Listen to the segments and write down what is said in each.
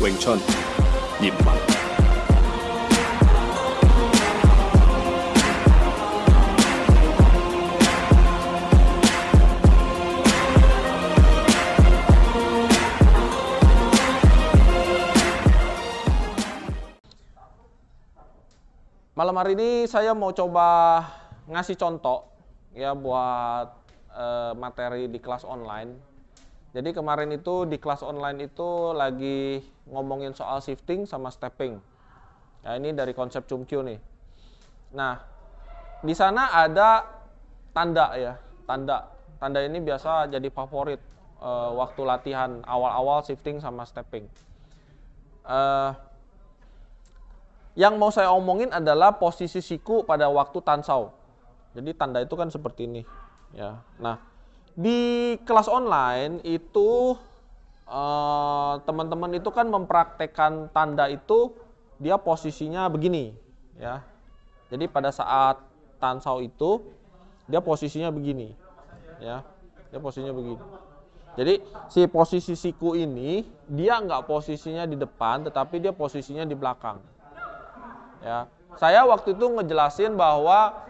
Wing Chun, 嚴文。Malam hari ini saya mau coba ngasih contoh ya buat materi di kelas online. Jadi kemarin itu di kelas online itu lagi ngomongin soal shifting sama stepping. Ya, ini dari konsep Chum-Kyu nih. Nah, di sana ada tanda ya, tanda ini biasa jadi favorit waktu latihan awal-awal shifting sama stepping. Yang mau saya omongin adalah posisi siku pada waktu tansau. Jadi tanda itu kan seperti ini, ya. Nah, di kelas online itu teman-teman itu kan mempraktekkan tanda itu dia posisinya begini, ya. Jadi pada saat tansau itu dia posisinya begini, ya. Dia posisinya begini. Jadi si posisi siku ini dia nggak posisinya di depan, tetapi dia posisinya di belakang. Ya, saya waktu itu ngejelasin bahwa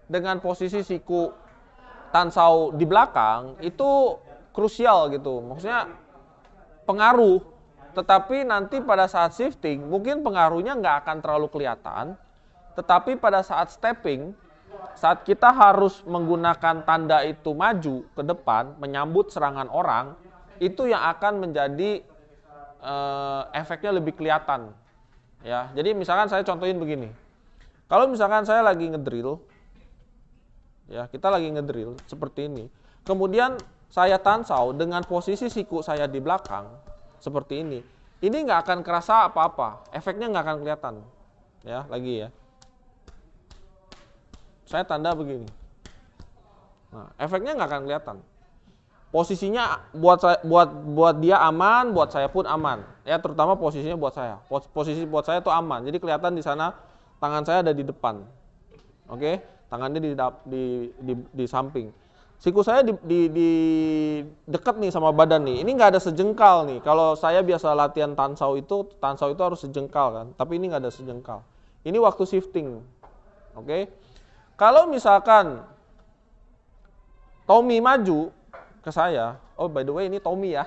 dengan posisi siku tansau di belakang itu krusial gitu, maksudnya pengaruh. Tetapi nanti pada saat shifting mungkin pengaruhnya nggak akan terlalu kelihatan. Tetapi pada saat stepping, saat kita harus menggunakan tanda itu maju ke depan, menyambut serangan orang, itu yang akan menjadi efeknya lebih kelihatan. Ya, jadi misalkan saya contohin begini. Kalau misalkan saya lagi ngedrill, ya kita lagi ngedrill seperti ini. Kemudian saya tansau dengan posisi siku saya di belakang seperti ini. Ini nggak akan kerasa apa-apa, efeknya nggak akan kelihatan. Ya, lagi ya. Saya tanda begini. Nah, efeknya nggak akan kelihatan. Posisinya buat dia aman, buat saya pun aman. Ya, terutama posisinya buat saya. Posisi buat saya itu aman. Jadi kelihatan di sana tangan saya ada di depan. Oke, tangannya di samping. Siku saya di dekat nih sama badan nih. Ini nggak ada sejengkal nih. Kalau saya biasa latihan tansau itu harus sejengkal kan. Tapi ini nggak ada sejengkal. Ini waktu shifting. Oke. Kalau misalkan Tommy maju ke saya, oh by the way ini Tommy ya,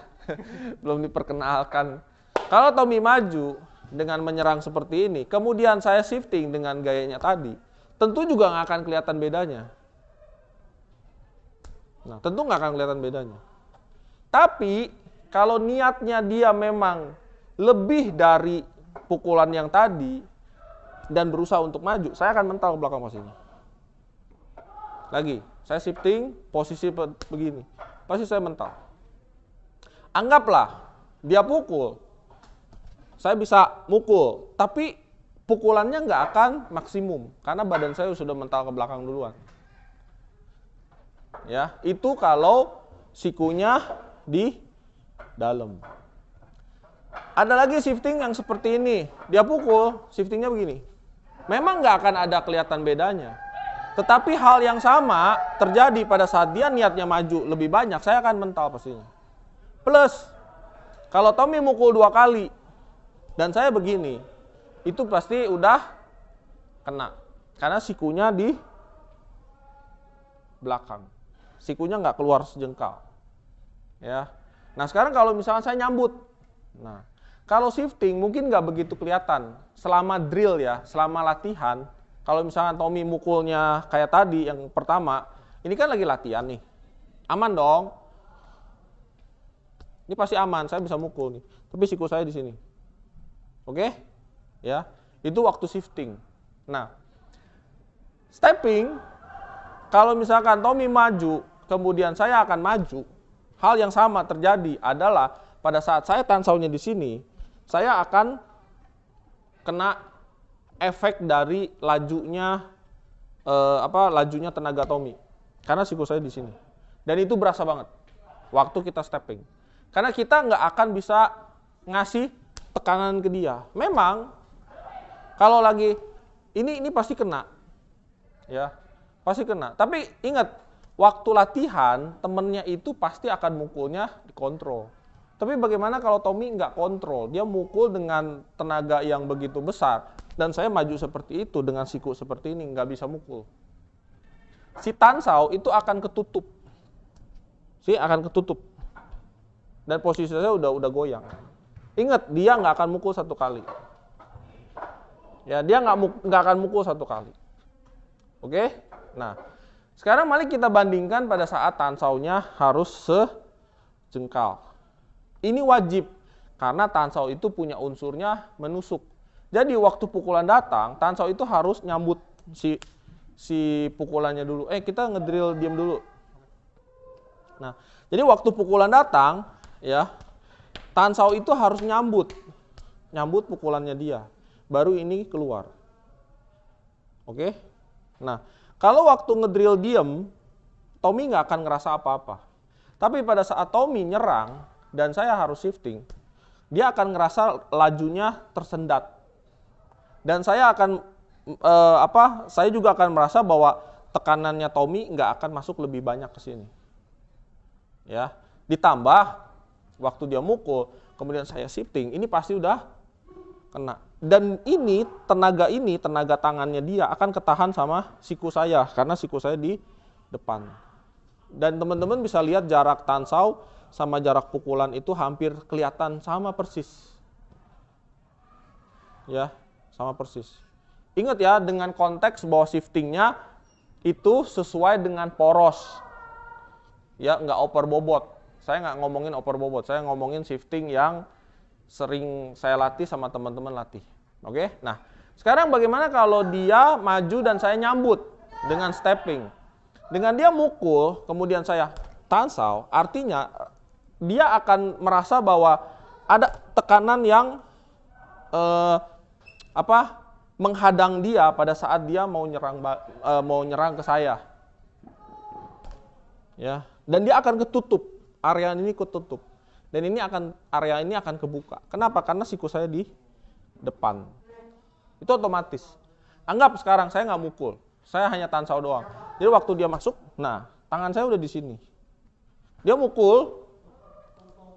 belum diperkenalkan. Kalau Tommy maju dengan menyerang seperti ini, kemudian saya shifting dengan gayanya tadi, tentu juga nggak akan kelihatan bedanya. Nah, tentu nggak akan kelihatan bedanya. Tapi kalau niatnya dia memang lebih dari pukulan yang tadi dan berusaha untuk maju, saya akan mental ke belakang posisinya. Lagi, saya shifting posisi begini. Pasti saya mental. Anggaplah dia pukul, saya bisa mukul, tapi pukulannya nggak akan maksimum karena badan saya sudah mental ke belakang duluan. Ya, itu kalau sikunya di dalam. Ada lagi shifting yang seperti ini, dia pukul, shiftingnya begini. Memang nggak akan ada kelihatan bedanya. Tetapi hal yang sama terjadi pada saat dia niatnya maju lebih banyak, saya akan mental pastinya. Plus, kalau Tommy mukul 2 kali, dan saya begini, itu pasti udah kena. Karena sikunya di belakang. Sikunya nggak keluar sejengkal. Ya. Nah sekarang kalau misalnya saya nyambut. Nah, kalau shifting mungkin nggak begitu kelihatan. Selama drill ya, selama latihan, kalau misalnya Tommy mukulnya kayak tadi yang pertama, ini kan lagi latihan nih. Aman dong. Ini pasti aman, saya bisa mukul nih. Tapi siku saya di sini. Oke? Ya. Itu waktu shifting. Nah, stepping, kalau misalkan Tommy maju, kemudian saya akan maju, hal yang sama terjadi adalah pada saat saya tansaunya di sini, saya akan kena efek dari lajunya lajunya tenaga Tommy. Karena siku saya di sini. Dan itu berasa banget waktu kita stepping. Karena kita nggak akan bisa ngasih tekanan ke dia. Memang kalau lagi ini pasti kena. Ya, pasti kena. Tapi ingat, waktu latihan temennya itu pasti akan mukulnya dikontrol. Tapi bagaimana kalau Tommy nggak kontrol? Dia mukul dengan tenaga yang begitu besar. Dan saya maju seperti itu dengan siku seperti ini, nggak bisa mukul. Si Tan Sao itu akan ketutup. Akan ketutup. Dan posisi saya udah goyang. Ingat, dia nggak akan mukul satu kali. Ya, dia nggak akan mukul satu kali. Oke? Nah, sekarang mari kita bandingkan pada saat Tan Sao-nya harus sejengkal. Ini wajib, karena Tan Sao itu punya unsurnya menusuk. Jadi waktu pukulan datang, Tan Sao itu harus nyambut si pukulannya dulu. Kita ngedrill diam dulu. Nah, jadi waktu pukulan datang, ya, Tan Sao itu harus nyambut pukulannya dia. Baru ini keluar. Oke? Nah, kalau waktu ngedrill diem, Tommy nggak akan ngerasa apa-apa. Tapi pada saat Tommy nyerang, dan saya harus shifting, dia akan ngerasa lajunya tersendat. Dan saya akan, saya juga akan merasa bahwa tekanannya Tommy nggak akan masuk lebih banyak ke sini. Ya, ditambah waktu dia mukul, kemudian saya shifting, ini pasti udah kena. Dan ini tenaga tangannya dia akan ketahan sama siku saya, karena siku saya di depan. Dan teman-teman bisa lihat jarak Tan Sao sama jarak pukulan itu hampir kelihatan sama persis. Ya, sama persis. Ingat ya, dengan konteks bahwa shiftingnya itu sesuai dengan poros. Ya, nggak oper bobot. Saya nggak ngomongin oper bobot, saya ngomongin shifting yang sering saya latih sama teman-teman latih. Oke? Nah, sekarang bagaimana kalau dia maju dan saya nyambut dengan stepping? Dengan dia mukul, kemudian saya Tan Sao, artinya dia akan merasa bahwa ada tekanan yang menghadang dia pada saat dia mau nyerang ke saya. Ya, dan dia akan ketutup. Area ini ketutup. Dan area ini akan kebuka. Kenapa? Karena siku saya di depan. Itu otomatis. Anggap sekarang saya nggak mukul. Saya hanya Tan Sao doang. Jadi waktu dia masuk, nah, tangan saya udah di sini. Dia mukul,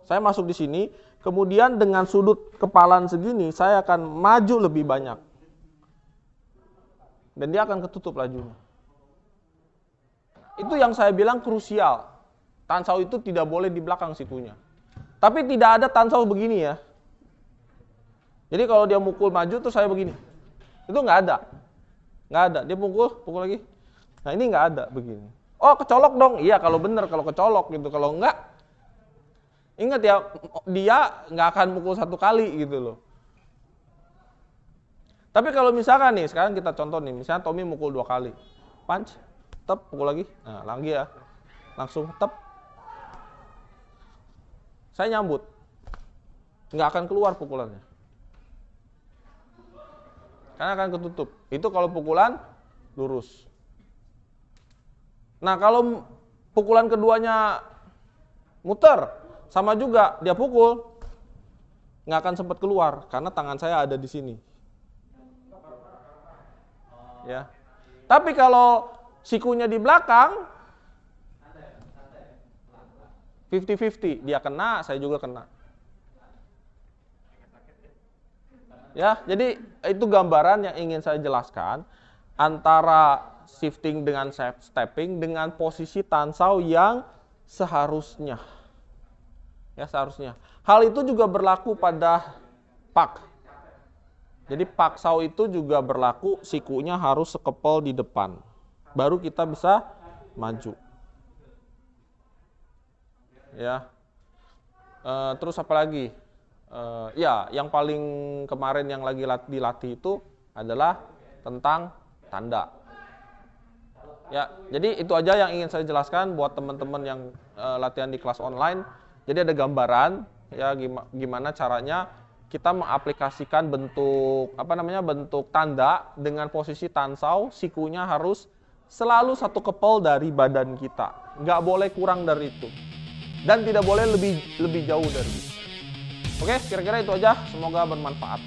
saya masuk di sini, kemudian dengan sudut kepalan segini, saya akan maju lebih banyak. Dan dia akan ketutup lajunya. Itu yang saya bilang krusial. Tan Sao itu tidak boleh di belakang sikunya. Tapi tidak ada Tan Sao begini ya. Jadi kalau dia mukul maju terus saya begini. Itu nggak ada. Nggak ada. Dia pukul lagi. Nah ini nggak ada begini. Oh kecolok dong. Iya kalau bener, kalau kecolok gitu. Kalau enggak, ingat ya, dia nggak akan mukul satu kali gitu loh. Tapi kalau misalkan nih, sekarang kita contoh nih, misalnya Tommy mukul 2 kali. Punch, tep, pukul lagi. Nah lagi ya. Langsung tep. Saya nyambut. Nggak akan keluar pukulannya. Karena akan ketutup. Itu kalau pukulan lurus. Nah kalau pukulan keduanya muter, sama juga dia pukul, nggak akan sempat keluar karena tangan saya ada di sini. Ya. Tapi kalau sikunya di belakang, 50-50, dia kena, saya juga kena. Ya, jadi itu gambaran yang ingin saya jelaskan antara shifting dengan stepping dengan posisi Tan Sao yang seharusnya. Ya, seharusnya. Hal itu juga berlaku pada Pak. Jadi Pak Sao itu juga berlaku, sikunya harus sekepal di depan. Baru kita bisa maju. Ya. Terus apa lagi? Ya, yang paling kemarin yang lagi dilatih itu adalah tentang tanda. Ya, jadi itu aja yang ingin saya jelaskan buat teman-teman yang latihan di kelas online. Jadi ada gambaran ya gimana caranya kita mengaplikasikan bentuk bentuk tanda dengan posisi Tan Sao, sikunya harus selalu satu kepal dari badan kita. Nggak boleh kurang dari itu. Dan tidak boleh lebih jauh dari itu. Oke, kira-kira itu aja. Semoga bermanfaat.